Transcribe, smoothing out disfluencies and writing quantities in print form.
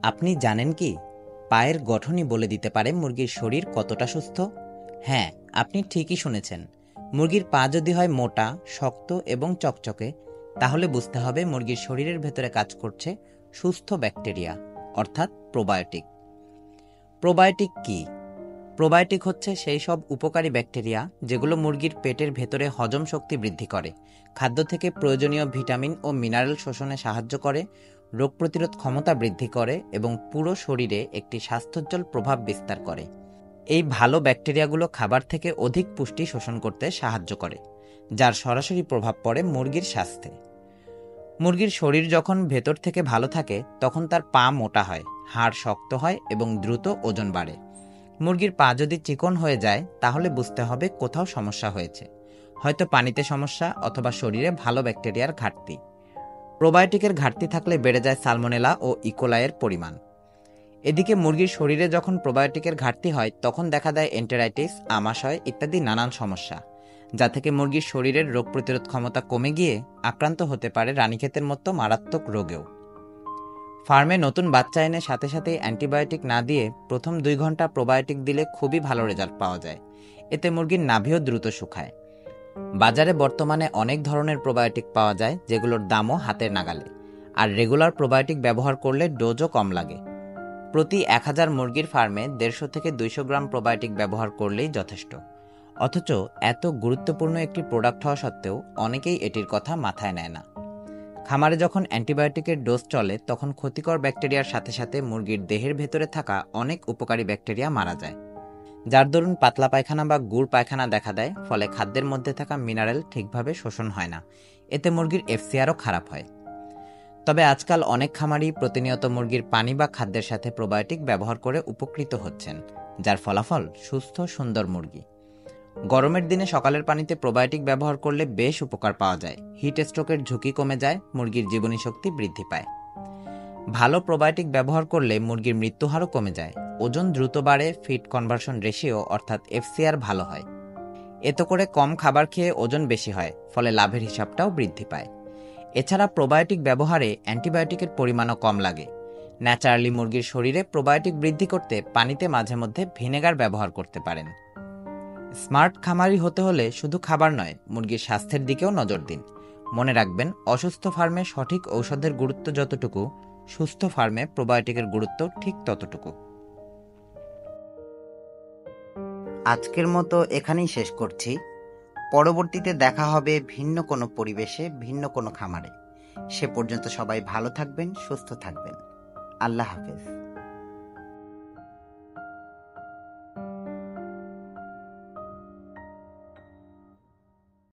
আপনি জানেন কি পায়ের গঠনই বলে দিতে পারে মুরগির শরীর কতটা সুস্থ? হ্যাঁ, আপনি ঠিকই শুনেছেন। মুরগির পা যদি হয় মোটা, শক্ত এবং চকচকে, তাহলে বুঝতে হবে মুরগির শরীরের ভেতরে কাজ করছে সুস্থ ব্যাকটেরিয়া, অর্থাৎ প্রোবায়োটিক। প্রোবায়োটিক কি? প্রোবায়োটিক হচ্ছে সেই সব উপকারী ব্যাকটেরিয়া যেগুলো মুরগির পেটের ভেতরে হজম শক্তি বৃদ্ধি করে, খাদ্য থেকে প্রয়োজনীয় ভিটামিন ও মিনারেল শোষণে সাহায্য করে, রোগ প্রতিরোধ ক্ষমতা বৃদ্ধি করে এবং পুরো শরীরে একটি স্বাস্থ্যোজ্জ্বল প্রভাব বিস্তার করে। এই ভালো ব্যাকটেরিয়াগুলো খাবার থেকে অধিক পুষ্টি শোষণ করতে সাহায্য করে, যার সরাসরি প্রভাব পড়ে মুরগির স্বাস্থ্যে। মুরগির শরীর যখন ভেতর থেকে ভালো থাকে তখন তার পা মোটা হয়, হাড় শক্ত হয় এবং দ্রুত ওজন বাড়ে। মুরগির পা যদি চিকন হয়ে যায় তাহলে বুঝতে হবে কোথাও সমস্যা হয়েছে, হয়তো পানিতে সমস্যা অথবা শরীরে ভালো ব্যাকটেরিয়ার ঘাটতি। প্রোবায়োটিকের ঘাটতি থাকলে বেড়ে যায় সালমোনেলা ও ইকোলাইয়ের পরিমাণ। এদিকে মুরগির শরীরে যখন প্রোবায়োটিকের ঘাটতি হয় তখন দেখা দেয় এন্টেরাইটিস, আমাশয় ইত্যাদি নানান সমস্যা, যা থেকে মুরগির শরীরের রোগ প্রতিরোধ ক্ষমতা কমে গিয়ে আক্রান্ত হতে পারে রানীক্ষেতের মতো মারাত্মক রোগেও। ফার্মে নতুন বাচ্চা এনে সাথে সাথেই অ্যান্টিবায়োটিক না দিয়ে প্রথম 2 ঘন্টা প্রোবায়োটিক দিলে খুবই ভালো রেজাল্ট পাওয়া যায়। এতে মুরগির নাভিও দ্রুত শুকায়। বাজারে বর্তমানে অনেক ধরনের প্রোবায়োটিক পাওয়া যায় যেগুলোর দামও হাতের নাগালে, আর রেগুলার প্রোবায়োটিক ব্যবহার করলে ডোজও কম লাগে। প্রতি 1000 মুরগির ফার্মে 150 থেকে 200 গ্রাম প্রোবায়োটিক ব্যবহার করলেই যথেষ্ট। অথচ এত গুরুত্বপূর্ণ একটি প্রোডাক্ট হওয়া সত্ত্বেও অনেকেই এটির কথা মাথায় নেয় না। খামারে যখন অ্যান্টিবায়োটিকের ডোজ চলে তখন ক্ষতিকর ব্যাকটেরিয়ার সাথে সাথে মুরগির দেহের ভেতরে থাকা অনেক উপকারী ব্যাকটেরিয়া মারা যায়, যার দরুন পাতলা পায়খানা বা গুড় পায়খানা দেখা দেয়। ফলে খাদ্যের মধ্যে থাকা মিনারেল ঠিকভাবে শোষণ হয় না, এতে মুরগির এফসিআরও খারাপ হয়। তবে আজকাল অনেক খামারই প্রতিনিয়ত মুরগির পানি বা খাদ্যের সাথে প্রোবায়োটিক ব্যবহার করে উপকৃত হচ্ছেন, যার ফলাফল সুস্থ সুন্দর মুরগি। গরমের দিনে সকালের পানিতে প্রোবায়োটিক ব্যবহার করলে বেশ উপকার পাওয়া যায়, হিট স্ট্রোকের ঝুঁকি কমে যায়, মুরগির জীবনী শক্তি বৃদ্ধি পায়। ভালো প্রোবায়োটিক ব্যবহার করলে মুরগির মৃত্যুহারও কমে যায়, ওজন দ্রুত বাড়ে, ফিড কনভার্সন রেশিও অর্থাৎ এফসিআর ভালো হয়। এতে করে কম খাবার খেয়ে ওজন বেশি হয়, ফলে লাভের হিসাবটাও বৃদ্ধি পায়। এছাড়া প্রোবায়োটিক ব্যবহারে অ্যান্টিবায়োটিকের পরিমাণও কম লাগে। ন্যাচারালি মুরগির শরীরে প্রোবায়োটিক বৃদ্ধি করতে পানিতে মাঝে মধ্যে ভিনেগার ব্যবহার করতে পারেন। স্মার্ট খামারি হতে হলে শুধু খাবার নয়, মুরগির স্বাস্থ্যের দিকেও নজর দিন। মনে রাখবেন, অসুস্থ ফার্মে সঠিক ঔষধের গুরুত্ব যতটুকু, সুস্থ ফার্মে প্রোবায়োটিকের গুরুত্ব ঠিক ততটুকু। আজকের মতো এখানেই শেষ করছি। পরবর্তীতে দেখা হবে ভিন্ন কোনো পরিবেশে, ভিন্ন কোনো খামারে। সে পর্যন্ত সবাই ভালো থাকবেন, সুস্থ থাকবেন। আল্লাহ হাফেজ।